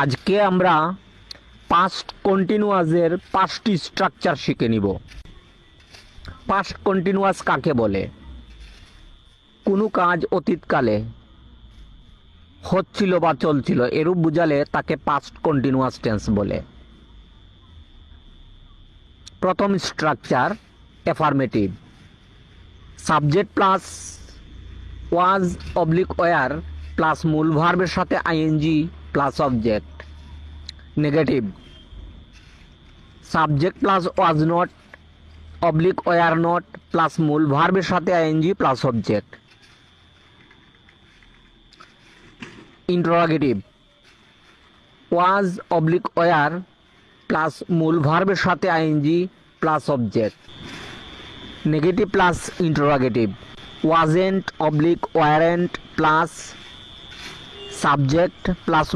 আজকে আমরা পাস্ট কন্টিনিউয়াসের 5টি স্ট্রাকচার শিখে নিব। পাস্ট কন্টিনিউয়াস কাকে বলে? কোনো কাজ অতীতকালে হচ্ছিল বা চলছিল এরূপ বুঝালে তাকে পাস্ট কন্টিনিউয়াস টেন্স বলে। প্রথম structure affirmative. Subject plus was oblique were plus মূল ভার্বের সাথে ING plus object. Negative. Subject plus was not oblique were not plus মূল ভার্বের সাথে ING plus object. Interrogative. Was oblique were plus মূল ভার্বের সাথে ING plus object. Negative plus interrogative. Wasn't oblique weren't plus subject plus